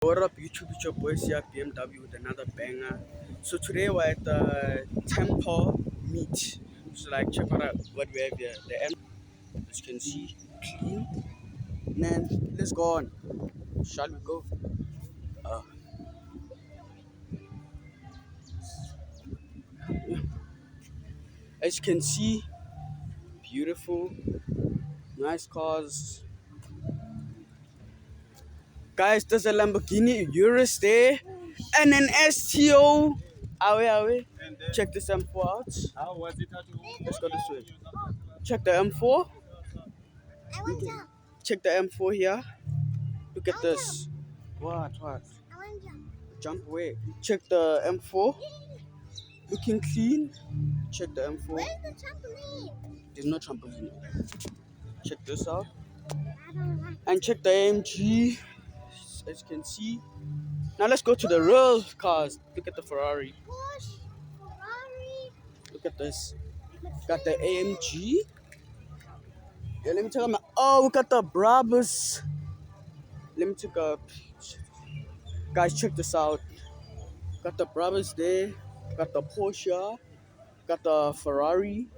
What up, YouTube? It's your boy here, BMW with another banger. So today we're at the Temple Meet. So like, check out what we have here. The end, as you can see, clean. And then let's go on. Shall we go? Uh, as you can see, beautiful, nice cars. Guys, there's a Lamborghini Urus there, and an STO. Awe. Check this M4 out. Let's go this way. Check the M4. Check the M4 here. Look at this. What? Jump away. Check the M4. Looking clean. Check the M4. Where's the trampoline? There's no trampoline. Check this out. I don't like And check the AMG. As you can see. Now let's go to the real cars. Look at the Ferrari. Porsche, Ferrari. Look at this. Got the AMG. Yeah, let me check out my. Oh, we got the Brabus. Let me take a. Guys, check this out. Got the Brabus there. Got the Porsche. Got the Ferrari.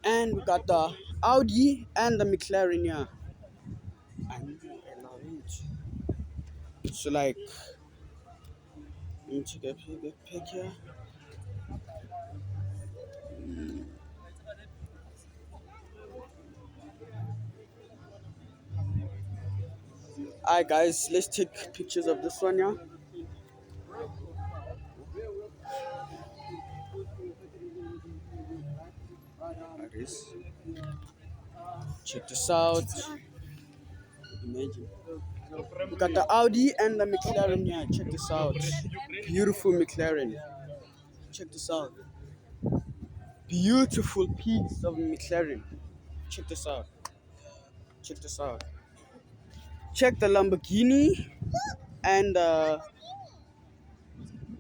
And we got the Audi and the McLaren here. And I love it. So like, let me take a picture. Alright guys, let's take pictures of this one here. Like this. Check this out. Imagine. We got the Audi and the McLaren here. Check this out. Beautiful McLaren. Check this out. Beautiful piece of McLaren. Check this out. Check this out. Check the Lamborghini and the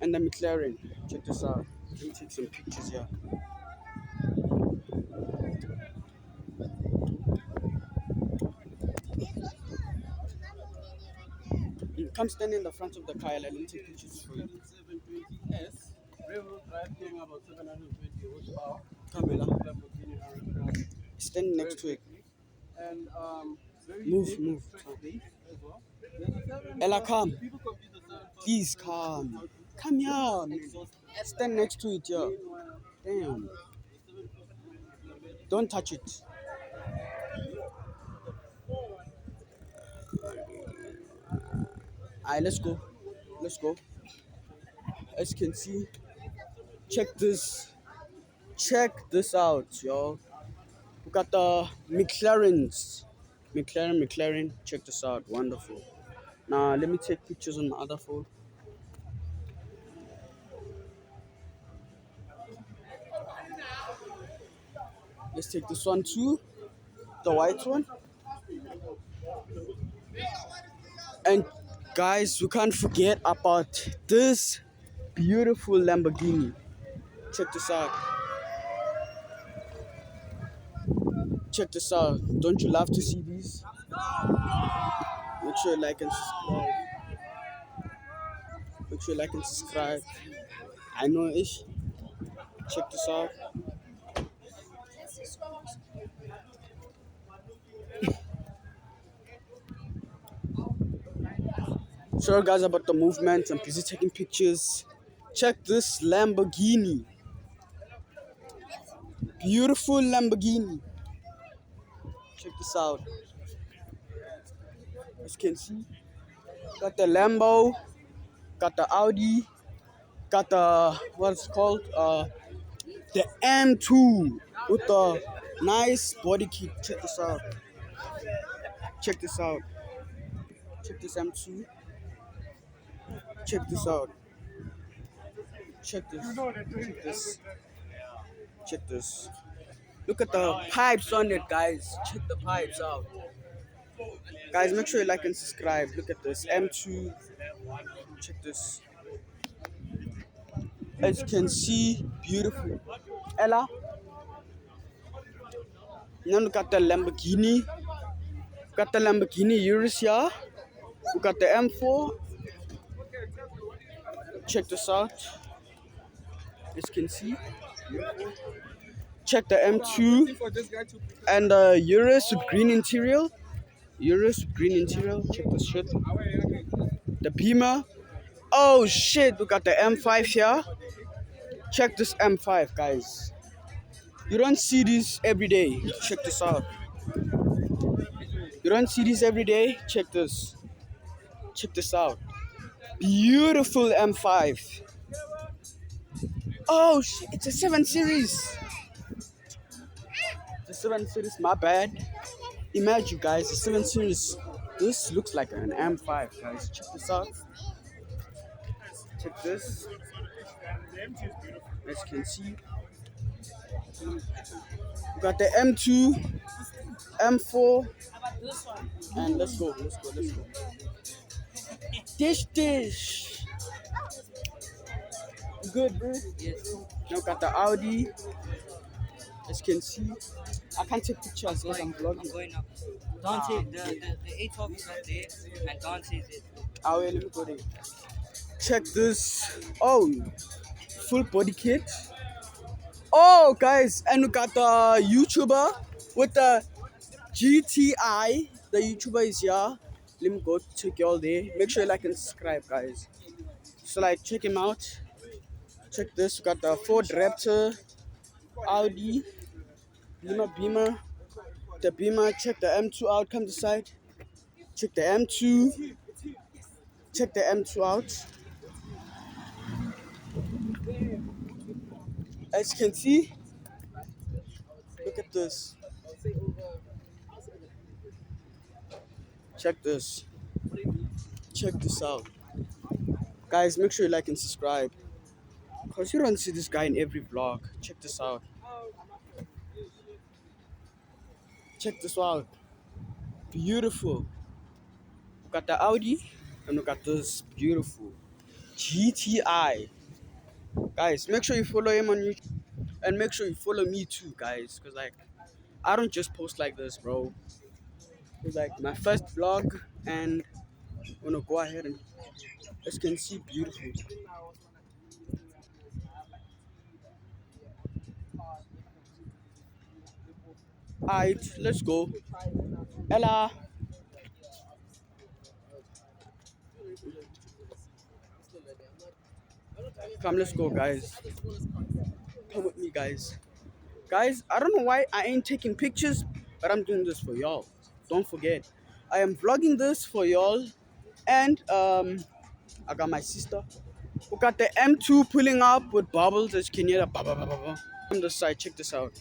McLaren. Check this out. Let me take some pictures here. Come stand in the front of the car. Let me take pictures for you. 720S, railroad drive came about 720 horsepower. Camilla, Lamborghini Huracan. stand next to it. And very Move. track base as well. There's a Ella, come. people compete the 7 Please come. Come here. Man. Stand next to it, yo. Damn. Don't touch it. Alright, let's go. As you can see, check this out, yo. We got the McLarens. McLaren. Check this out. Wonderful. Now let me take pictures on my other phone. Let's take this one too. The white one. And guys, we can't forget about this beautiful Lamborghini. Check this out. Don't you love to see these? Make sure you like and subscribe. I know ish. Check this out. Sorry guys about the movement. I'm busy taking pictures. Check this Lamborghini. Beautiful Lamborghini. Check this out. As you can see, got the Lambo, got the Audi, got the what's it called? The M2 with the nice body kit. Check this out. Check this M2. Check this out. Check this. Look at the pipes on it, guys. Check the pipes out. Guys, make sure you like and subscribe. Look at this M2. Check this. As you can see, beautiful. Ella. Now look at the Lamborghini. Got the Lamborghini Urus here. We got the M4. Check this out. As you can see. Check the M2 and the Urus with green interior. Urus with green interior. Check this shit. The Beamer. Oh shit, we got the M5 here. Check this M5, guys. You don't see this every day. Check this out. You don't see this every day. Check this. Check this out. Beautiful M5. Oh shit, it's a 7 Series. The 7 Series, my bad. Imagine, guys, the 7 Series. This looks like an M5, guys. Check this out. Check this. As you can see, we got the M2, M4, and let's go. Dish. Good, bro. Yes. Now got the Audi. As you can see, I can't take pictures because I'm I'm vlogging. going up. Dante, the 812 is not there, and Dante's it. Ah, wait, let me go there. Check this. Oh, full body kit. Oh, guys, and we got the YouTuber with the GTI. The YouTuber is here. Let me go check y'all there. Make sure you like and subscribe, guys. So, like, check him out. Check this. We got the Ford Raptor, Audi, Beamer. The Beamer. Check the M2 out. Come to side. Check the M2. Check the M2 out. As you can see, look at this. Check this. Check this out. Guys, make sure you like and subscribe. Because you don't see this guy in every vlog. Check this out. Check this out. Beautiful. We got the Audi and we got this beautiful GTI. Guys, make sure you follow him on YouTube. And make sure you follow me too, guys. Because, like, I don't just post like this, bro. It's like my first vlog and I'm gonna go ahead and, as you can see, beautiful. Alright, let's go. Ella. Come, let's go, guys. Come with me, guys. Guys, I don't know why I ain't taking pictures, but I'm doing this for y'all. Don't forget, I am vlogging this for y'all. And I got my sister. We got the M2 pulling up with bubbles, as you can hear. On the side, check this out.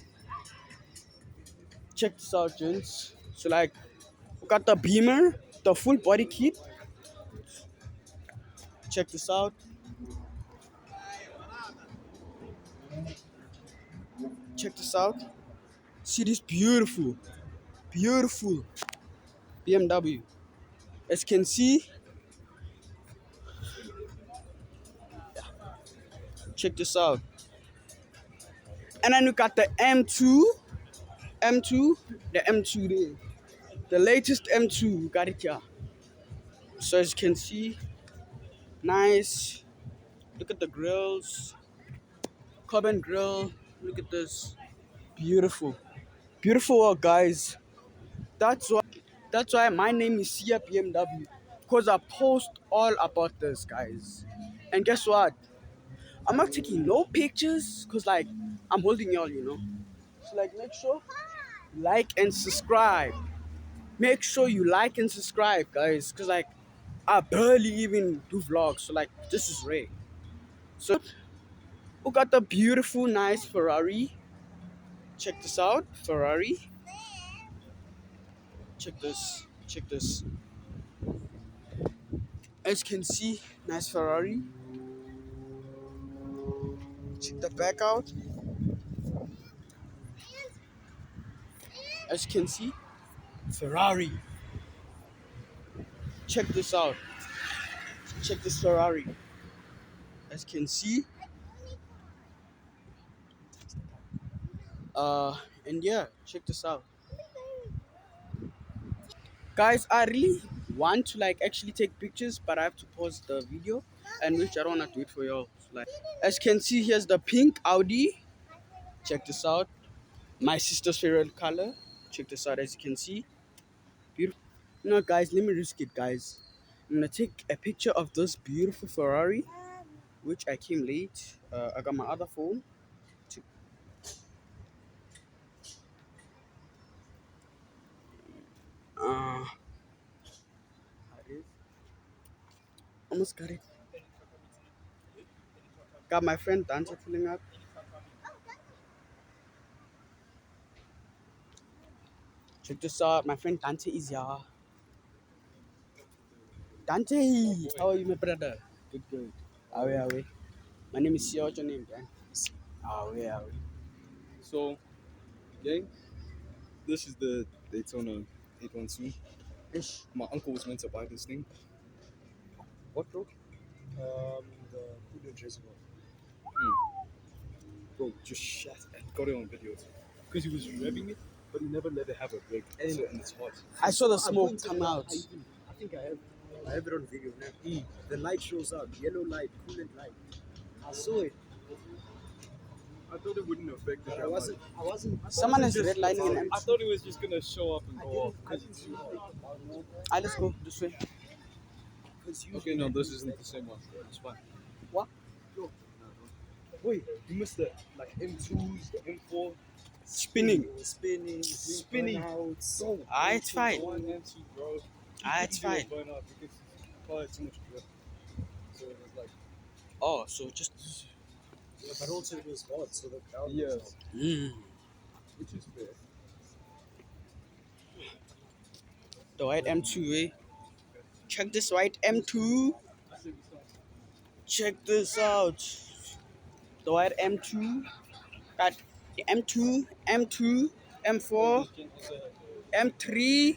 Check this out, gents. So, like, we got the Beamer, the full body kit. Check this out. Check this out. See this beautiful BMW. As you can see, check this out. And then we got the M2, the M2 there. The latest M2, we got it here. So as you can see, nice. Look at the grills, carbon grill. Look at this, beautiful work, guys. That's why my name is Sia BMW, because I post all about this, guys. And guess what? I'm not taking no pictures because, like, I'm holding y'all, you know. So, like, make sure you like and subscribe. Make sure you like and subscribe, guys, because, like, I barely even do vlogs. So, like, this is rare. So, we got the beautiful, nice Ferrari. Check this out, Ferrari. Check this. As you can see, nice Ferrari. Check the back out. As you can see, Ferrari. Check this out. Check this Ferrari. As you can see. And yeah, check this out. Guys, I really want to like actually take pictures, but I have to pause the video, and which I don't want to do it for y'all. Like, as you can see, here's the pink Audi. Check this out. My sister's favorite color. Check this out, as you can see. Beautiful. You know, guys, let me risk it, guys. I'm gonna take a picture of this beautiful Ferrari, which I came late. I got my other phone. Uh, almost got it. Got my friend Dante pulling up. Check this out. My friend Dante is here. Dante, how are you, my brother? Good, good. Awe. My name is Sia. What's your name, Dan? Awe. So, gang, this is the Daytona 812. Ish. My uncle was meant to buy this thing. What, bro? The Coolant Reservoir. Bro, just shat and got it on video. Because he was revving it, but he never let it have a break. And it's hot. I saw the smoke come out. I think I have it on video now. The light shows up, yellow light, coolant light. I saw it. I thought it wouldn't affect it. I wasn't. Someone is redlining an I empty. thought it was just gonna show up and go off. Ah, let's go this way. Okay, no, this isn't the same one. It's fine. What? Wait, you missed it. Like M2s, M4. Spinning. Spinning. Bro, Ah, it's fine. M2, bro. Ah, it's fine. Burn out because car had too much grip. So it was like, Oh, so just. Yeah, but also it was hot, so the crowd yeah, was hot. which is fair. The white M2, eh? Check this white M2. Check this out. The white M2. Got the M2, M2, M4, M3,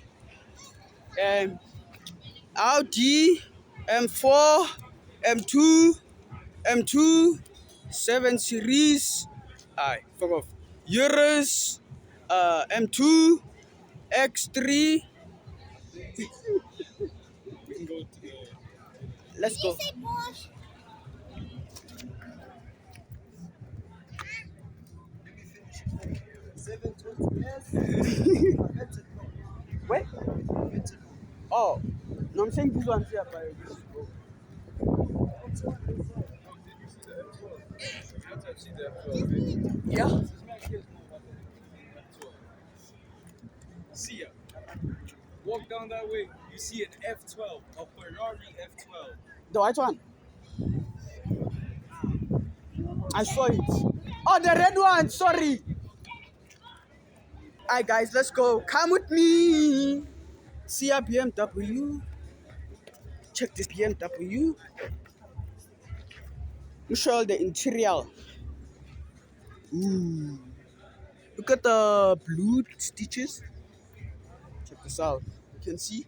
Audi, M4, M2, M2, 7 Series. Alright, fuck off. Urus, M2, X3. We can go to the. Let's go. Say Porsche. Wait. Oh, no, I'm saying this one's here, but this is broke. Yeah. See ya. Walk down that way, you see an F12, a Ferrari F12. The white one. I saw it. Oh, the red one. Sorry. Alright, guys, let's go. Come with me. See a BMW. Check this BMW. You show the interior. Ooh. Look at the blue stitches. Check this out. You can see.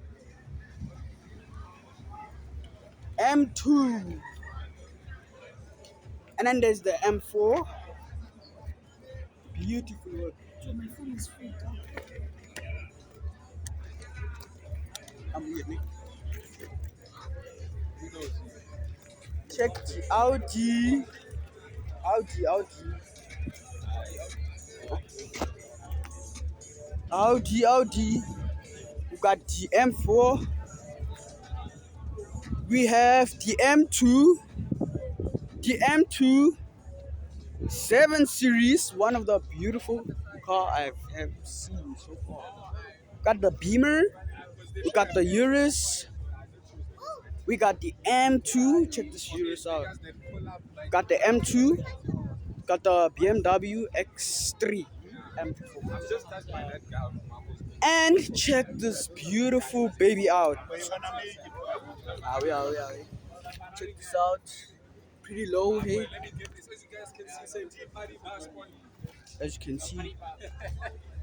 M2. And then there's the M4. Beautiful work. My phone is free. I'm weird, man. Check the Audi. Audi. We got the M4. We have the M2. The M2 7 Series, one of the beautiful car I have seen so far. Got the Beamer. We got the Urus. We got the M2. Check this Urus out. Got the M2. Got the BMW X3 M4. And check this beautiful baby out. Check this out. Pretty low, hey. As you can see,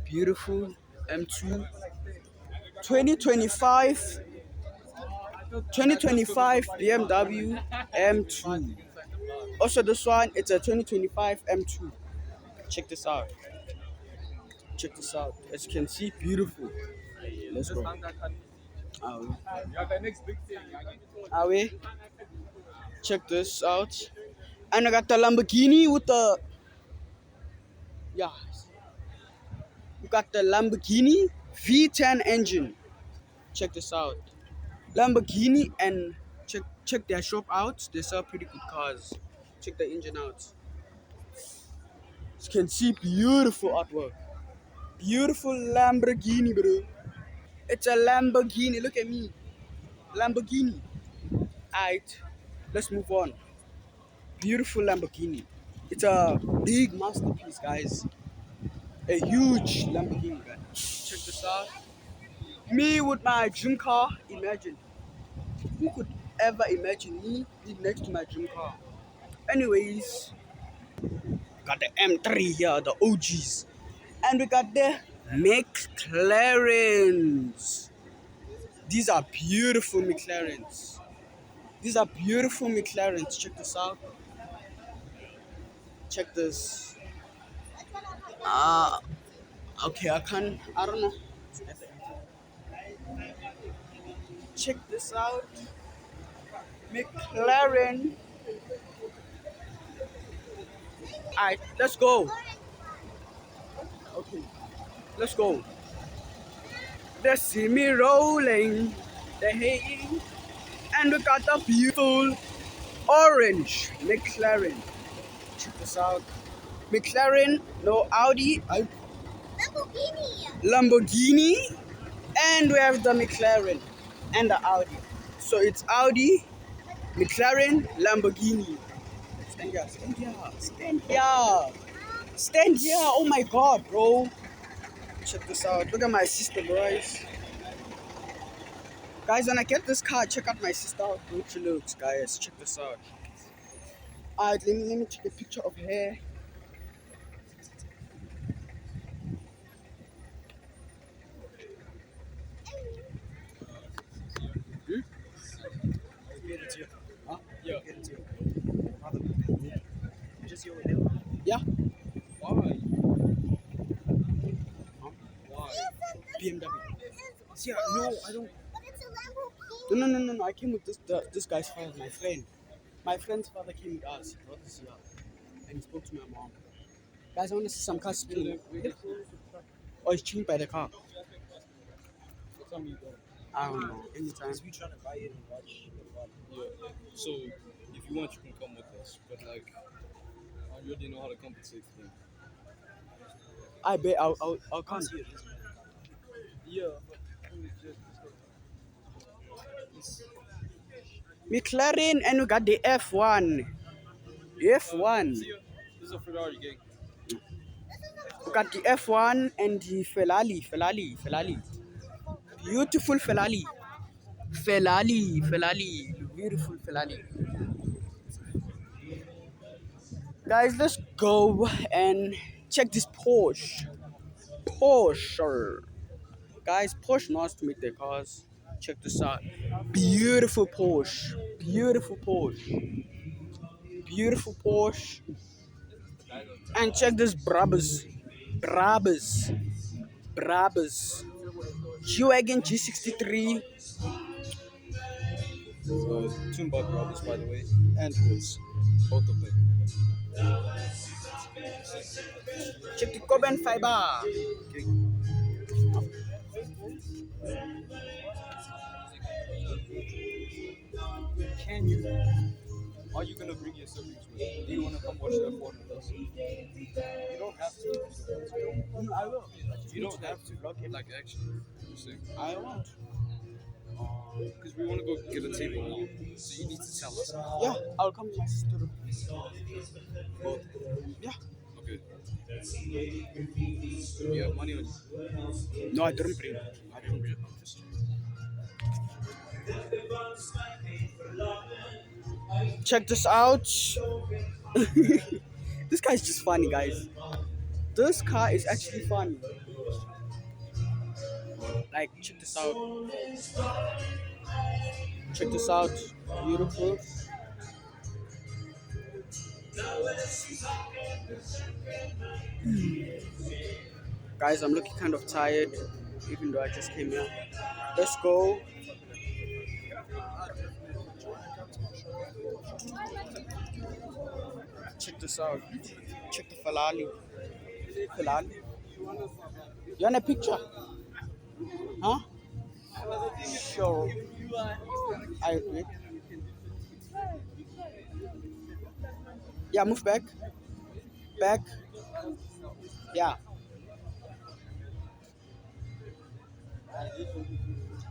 beautiful M2. 2025 BMW M2. Also this one, it's a 2025 M2. Check this out. As you can see, beautiful. Let's go. Oh, Yeah, the next big thing. are we? Check this out. And I got the Lamborghini with the yeah. We got the Lamborghini V10 engine. Check this out. Lamborghini and check their shop out. They sell pretty good cars. Check the engine out. You can see beautiful artwork. Beautiful Lamborghini, bro. It's a Lamborghini. Look at me. Lamborghini. Alright, let's move on. Beautiful Lamborghini. It's a big masterpiece, guys. A huge Lamborghini, guys. Check this out. Me with my dream car. Imagine. Who could ever imagine me being next to my dream car? Anyways, got the M3 here, the OGs. And we got the McLarens. These are beautiful McLarens. These are beautiful McLarens. Check this out. Check this. Okay, I don't know. Check this out. McLaren. Alright, let's go. Okay, let's go. They see me rolling. They hating. And we got the beautiful orange McLaren. Check this out. McLaren, no Audi, Lamborghini. Lamborghini, and we have the McLaren and the Audi. So it's Audi, McLaren, Lamborghini. Stand here, stand here, stand here. Stand here. Oh my god, bro. Check this out. Look at my sister, guys. Guys, when I get this car, check out my sister. How good she looks, guys. Check this out. Alright, let me take a picture of her. Get it here. Huh? Yeah. Get it here. Just here with him. Yeah. Why? Why? BMW. Yeah, no, I don't. But it's a Lamborghini. No. I came with this guy's father, my friend. My friend's father came with us. He brought us here. And he spoke to my mom. Guys, I want to see some cars spinning. Oh, it's chilling by the car. What time you going? I don't know. Anytime. Because we trying to buy it and watch the film. Yeah. So if you want, you can come with us. But like, I already know how to compensate for them. I bet I'll come. See it, isn't it? Yeah. But McLaren and we got the F1. F1. See ya. This is a Ferrari gang. We got the F1 and the Ferrari. Beautiful Ferrari. Beautiful Ferrari. Guys, let's go and check this Porsche. Guys, Porsche knows to make their cars. Check this out. Beautiful Porsche. And check this Brabus. G-Wagon G63. Tuned by brothers, by the way, and Wiz. Both of them. Check the carbon fiber. Can you? Are you gonna bring your siblings with you? Do you wanna come watch that porn with us? You don't have to. I will. You don't have to. Like actually, you see? I won't. Because we wanna go get a table now. So you need to tell us. Yeah, I'll come with my sister. Both. Yeah. Okay. You have money on you? No, I didn't bring. Check this out. This car is just funny, guys. This car is actually funny. Like, check this out. Beautiful. Guys, I'm looking kind of tired. even though I just came here. Let's go. Check this out. Check the falali. Falali. You want a picture? Huh? Sure. I agree. Yeah, move back. Back. Yeah.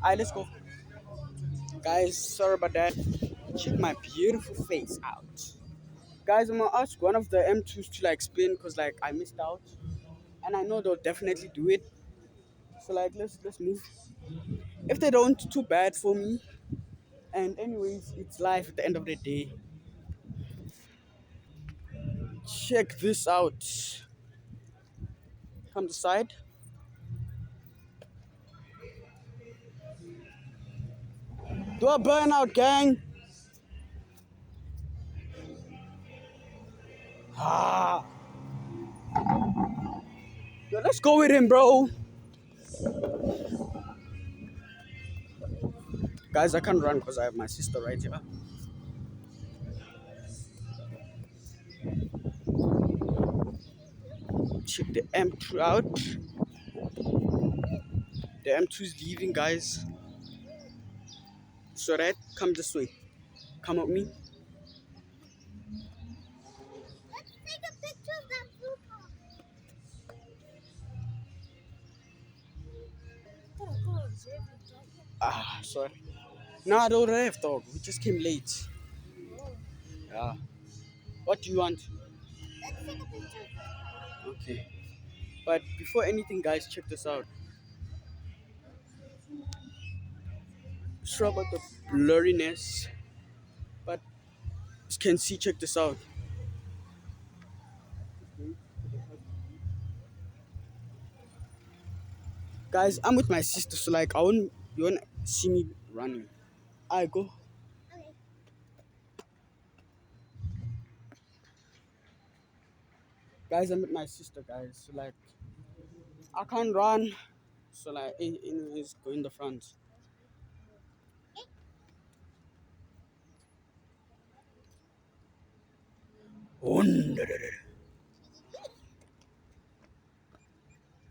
Alright, let's go. Guys, sorry about that. Check my beautiful face out. Guys, I'm gonna ask one of the M2s to like spin because like I missed out. And I know they'll definitely do it. So like let's move. If they don't, too bad for me. And anyways, it's life at the end of the day. Check this out. Come to side. Do a burnout, gang. Ah. Yo, let's go with him, bro. Guys, I can't run because I have my sister right here. Check the M2 out. The M2 is leaving, guys. So right, come this way. Come with me. Let's take a picture of that blue car. Ah, sorry. No, I don't have, dog. We just came late. Yeah. What do you want? Let's take a picture. Okay. But before anything, guys, check this out. Sure about the blurriness, but you can see. Check this out. Guys, I'm with my sister, so like you won't see me running. I go. Okay. Guys, I'm with my sister, guys. So like I can't run. So like anyways, go in the front.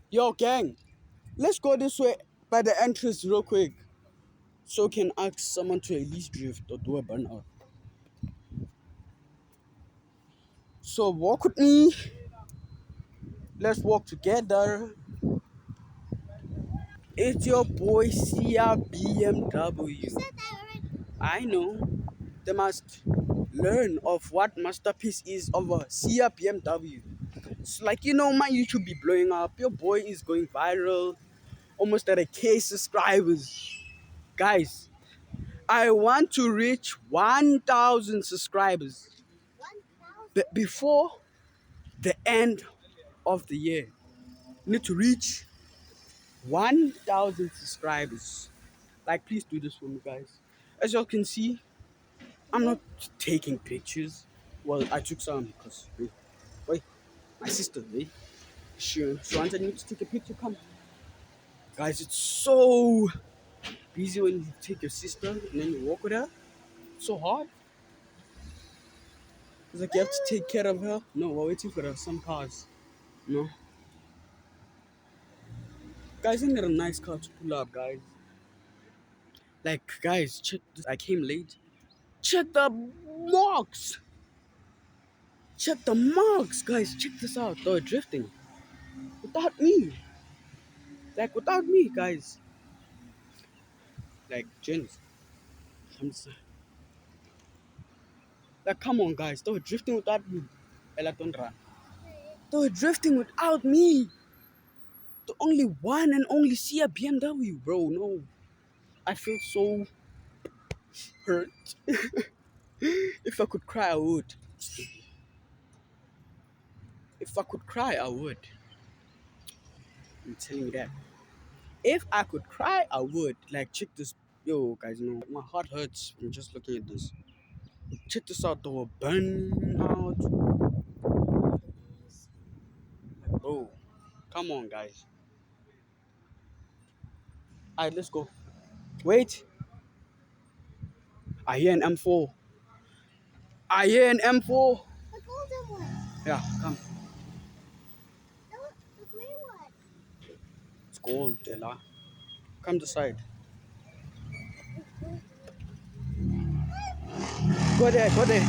Yo, gang, let's go this way by the entrance real quick. So can ask someone to at least drift or do a burnout. So walk with me. Let's walk together. It's your boy Sia BMW. Said that already. I know. They must learn of what masterpiece is of a Sia BMW. It's like my YouTube be blowing up. Your boy is going viral. Almost at a K subscribers. Guys, I want to reach 1,000 subscribers 1,000. before the end of the year. Need to reach 1,000 subscribers. Like, please do this for me, guys. As y'all can see, I'm not taking pictures. Well, I took some because, wait, my sister, she wanted me to take a picture. Come, guys, it's so busy when you take your sister and then you walk with her. It's so hard. It's like you have to take care of her. No, we're waiting for some cars. No. Guys, isn't that a nice car to pull up, guys? Like, guys, check this. I came late. Check the marks. Check the marks, guys. Check this out. They're drifting. Without me. Like, without me, guys. Like, Jens. Like, come on, guys. They were drifting without me. Ella, don't run. They were drifting without me. The only one and only Sia BMW, bro. No. I feel so hurt. If I could cry, I would. If I could cry, I would. I'm telling you that. If I could cry, I would. Like, check this. Yo, guys, my heart hurts from just looking at this. Check this out, though. Burnout. Bro, come on, guys. Alright, let's go. Wait. I hear an M4. I hear an M4. The golden one. Yeah, come. The green one. It's gold, Della. Come to side. Go there, go there.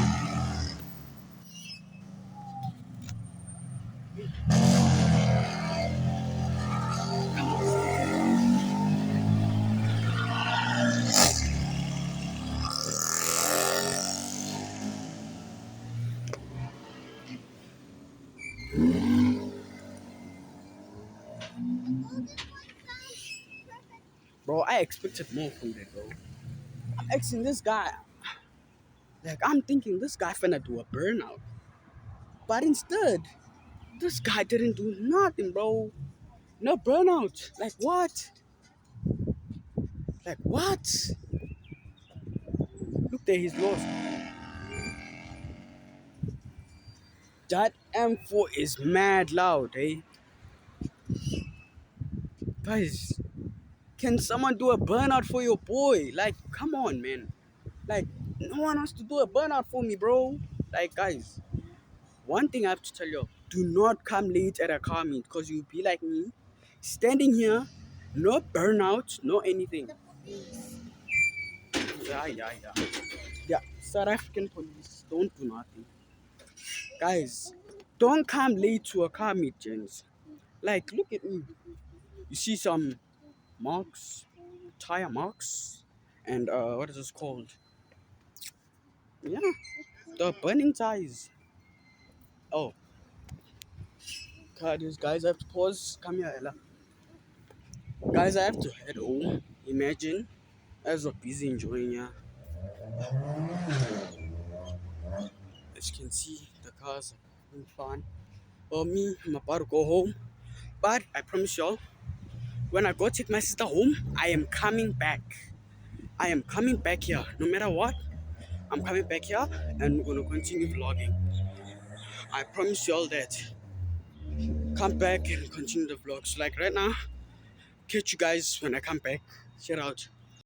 Golden one sounds perfect. Bro, I expected more from that, bro. I'm asking this guy. Like, I'm thinking this guy finna do a burnout. But instead, this guy didn't do nothing, bro. No burnout. Like, what? Like, what? Look there, he's lost. That M4 is mad loud, eh? Guys, can someone do a burnout for your boy? Like, come on, man. Like, no one wants to do a burnout for me, bro. Like, guys, one thing I have to tell you, do not come late at a car meet because you'll be like me, standing here, no burnout, no anything. The police. Yeah, South African police don't do nothing. Guys, don't come late to a car meet, gents. Like, look at me. You see some marks, tire marks, and what is this called? Yeah, the burning tires. Oh, God, these guys, I have to pause. Come here, Ella. Guys, I have to head home. Imagine, as we're busy enjoying ya. As you can see, the cars are having fun. Well, me, I'm about to go home. But I promise y'all, when I go take my sister home, I am coming back. I am coming back here. No matter what, I'm coming back here and we're gonna continue vlogging. I promise y'all that. Come back and continue the vlogs. Like right now, catch you guys when I come back. Shout out.